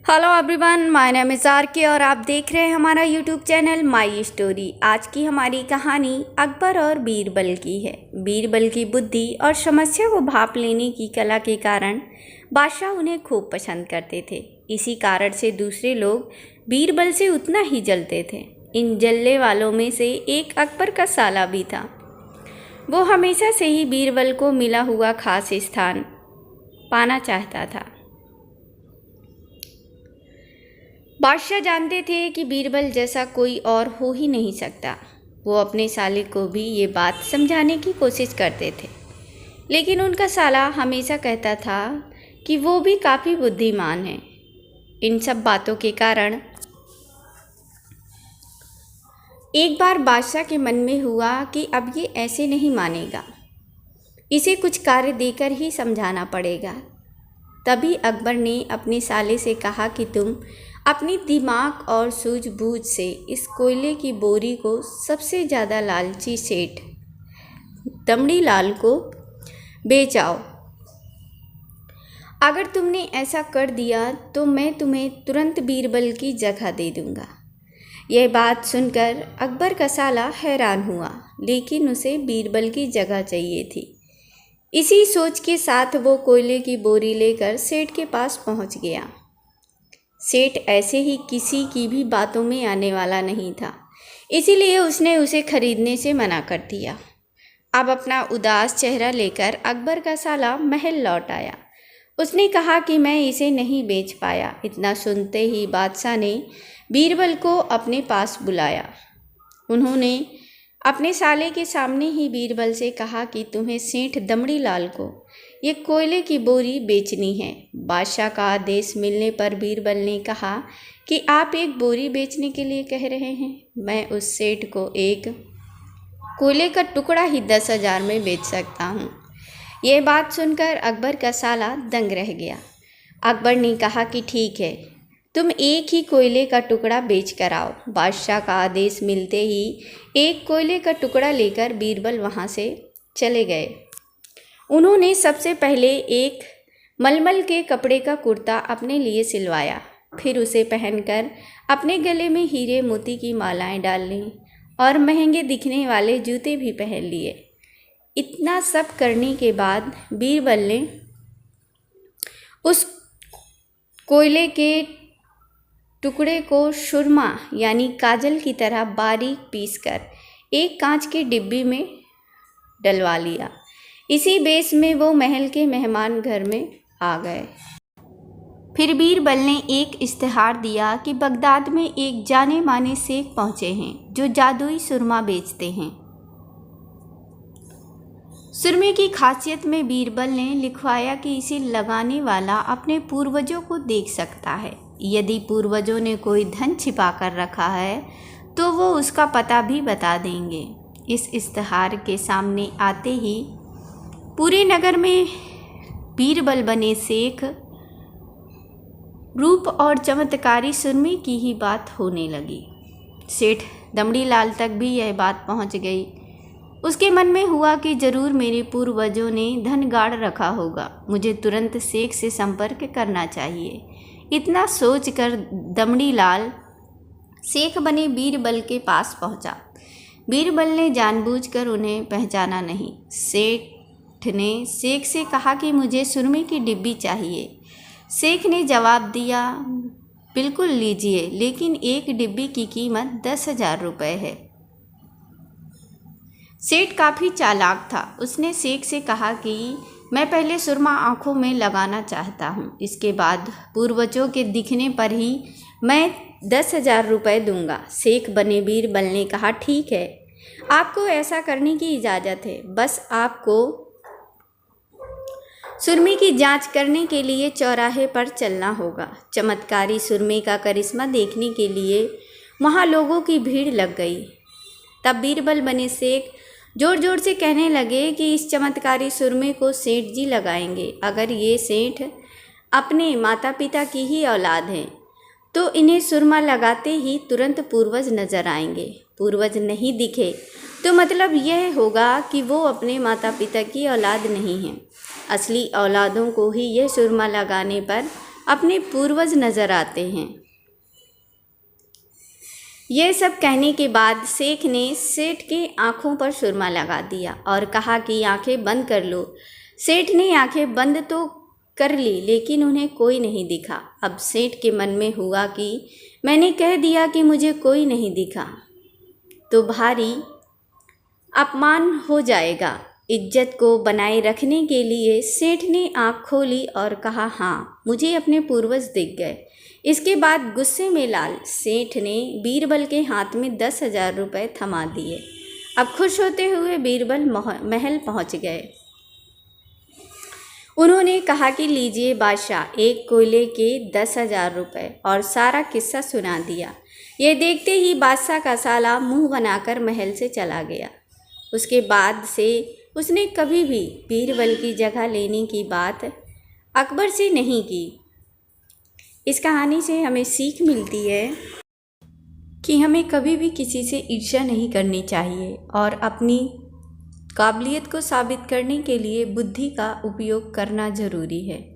Hello everyone, my name is RK और आप देख रहे हैं हमारा यूट्यूब चैनल माई स्टोरी। आज की हमारी कहानी अकबर और बीरबल की है। बीरबल की बुद्धि और समस्या को भांप लेने की कला के कारण बादशाह उन्हें खूब पसंद करते थे। इसी कारण से दूसरे लोग बीरबल से उतना ही जलते थे। इन जलने वालों में से एक अकबर का साला भी था। वो हमेशा से ही बीरबल को मिला हुआ खास स्थान पाना चाहता था। बादशाह जानते थे कि बीरबल जैसा कोई और हो ही नहीं सकता। वो अपने साले को भी ये बात समझाने की कोशिश करते थे, लेकिन उनका साला हमेशा कहता था कि वो भी काफ़ी बुद्धिमान है। इन सब बातों के कारण एक बार बादशाह के मन में हुआ कि अब ये ऐसे नहीं मानेगा, इसे कुछ कार्य देकर ही समझाना पड़ेगा। तभी अकबर ने अपने साले से कहा कि तुम अपनी दिमाग और सूझबूझ से इस कोयले की बोरी को सबसे ज़्यादा लालची सेठ दमड़ी लाल को बेचाओ। अगर तुमने ऐसा कर दिया तो मैं तुम्हें तुरंत बीरबल की जगह दे दूंगा। यह बात सुनकर अकबर का साला हैरान हुआ, लेकिन उसे बीरबल की जगह चाहिए थी। इसी सोच के साथ वो कोयले की बोरी लेकर सेठ के पास पहुंच गया। सेठ ऐसे ही किसी की भी बातों में आने वाला नहीं था, इसीलिए उसने उसे खरीदने से मना कर दिया। अब अपना उदास चेहरा लेकर अकबर का साला महल लौट आया। उसने कहा कि मैं इसे नहीं बेच पाया। इतना सुनते ही बादशाह ने बीरबल को अपने पास बुलाया। उन्होंने अपने साले के सामने ही बीरबल से कहा कि तुम्हें सेठ दमड़ी लाल को ये कोयले की बोरी बेचनी है। बादशाह का आदेश मिलने पर बीरबल ने कहा कि आप एक बोरी बेचने के लिए कह रहे हैं। मैं उस सेठ को एक कोयले का टुकड़ा ही 10,000 में बेच सकता हूँ। यह बात सुनकर अकबर का साला दंग रह गया। अकबर ने कहा कि ठीक है, तुम एक ही कोयले का टुकड़ा बेच कर आओ। बादशाह का आदेश मिलते ही एक कोयले का टुकड़ा लेकर बीरबल वहाँ से चले गए। उन्होंने सबसे पहले एक मलमल के कपड़े का कुर्ता अपने लिए सिलवाया, फिर उसे पहनकर अपने गले में हीरे मोती की मालाएं डाल लीं और महंगे दिखने वाले जूते भी पहन लिए। इतना सब करने के बाद बीरबल ने उस कोयले के टुकड़े को सुरमा यानी काजल की तरह बारीक पीसकर एक कांच के डिब्बी में डलवा लिया। इसी बेस में वो महल के मेहमान घर में आ गए। फिर बीरबल ने एक इश्तिहार दिया कि बगदाद में एक जाने माने शेख पहुँचे हैं जो जादुई सुरमा बेचते हैं। सुरमे की खासियत में बीरबल ने लिखवाया कि इसे लगाने वाला अपने पूर्वजों को देख सकता है। यदि पूर्वजों ने कोई धन छिपा कर रखा है तो वो उसका पता भी बता देंगे। इस इश्तिहार के सामने आते ही पूरे नगर में बीरबल बने शेख रूप और चमत्कारी सुरमे की ही बात होने लगी। सेठ दमड़ी लाल तक भी यह बात पहुंच गई। उसके मन में हुआ कि जरूर मेरे पूर्वजों ने धन गाड़ रखा होगा, मुझे तुरंत शेख से संपर्क करना चाहिए। इतना सोचकर दमड़ी लाल शेख बने बीरबल के पास पहुंचा। बीरबल ने जानबूझकर उन्हें पहचाना नहीं। सेठ ने शेख से कहा कि मुझे सुरमे की डिब्बी चाहिए। शेख ने जवाब दिया, बिल्कुल लीजिए, लेकिन एक डिब्बी की कीमत 10,000 रुपये है। सेठ काफ़ी चालाक था। उसने शेख से कहा कि मैं पहले सुरमा आँखों में लगाना चाहता हूँ, इसके बाद पूर्वजों के दिखने पर ही मैं 10,000 रुपये दूंगा। शेख बने बीरबल ने कहा, ठीक है, आपको ऐसा करने की इजाज़त है, बस आपको सुरमे की जांच करने के लिए चौराहे पर चलना होगा। चमत्कारी सुरमे का करिश्मा देखने के लिए वहाँ लोगों की भीड़ लग गई। तब बीरबल बने शेख जोर जोर से कहने लगे कि इस चमत्कारी सुरमे को सेठ जी लगाएंगे। अगर ये सेठ अपने माता पिता की ही औलाद हैं तो इन्हें सुरमा लगाते ही तुरंत पूर्वज नजर आएंगे। पूर्वज नहीं दिखे तो मतलब यह होगा कि वो अपने माता पिता की औलाद नहीं हैं। असली औलादों को ही यह सुरमा लगाने पर अपने पूर्वज नज़र आते हैं। यह सब कहने के बाद शेख ने सेठ के आँखों पर सुरमा लगा दिया और कहा कि आंखें बंद कर लो। सेठ ने आंखें बंद तो कर ली, लेकिन उन्हें कोई नहीं दिखा। अब सेठ के मन में हुआ कि मैंने कह दिया कि मुझे कोई नहीं दिखा तो भारी अपमान हो जाएगा। इज्जत को बनाए रखने के लिए सेठ ने आँख खोली और कहा, हाँ, मुझे अपने पूर्वज दिख गए। इसके बाद गुस्से में लाल सेठ ने बीरबल के हाथ में 10,000 रुपये थमा दिए। अब खुश होते हुए बीरबल महल पहुंच गए। उन्होंने कहा कि लीजिए बादशाह, एक कोयले के 10,000 रुपये, और सारा किस्सा सुना दिया। ये देखते ही बादशाह का साला मुंह बनाकर महल से चला गया। उसके बाद से उसने कभी भी बीरबल की जगह लेने की बात अकबर से नहीं की। इस कहानी से हमें सीख मिलती है कि हमें कभी भी किसी से ईर्ष्या नहीं करनी चाहिए और अपनी काबिलियत को साबित करने के लिए बुद्धि का उपयोग करना ज़रूरी है।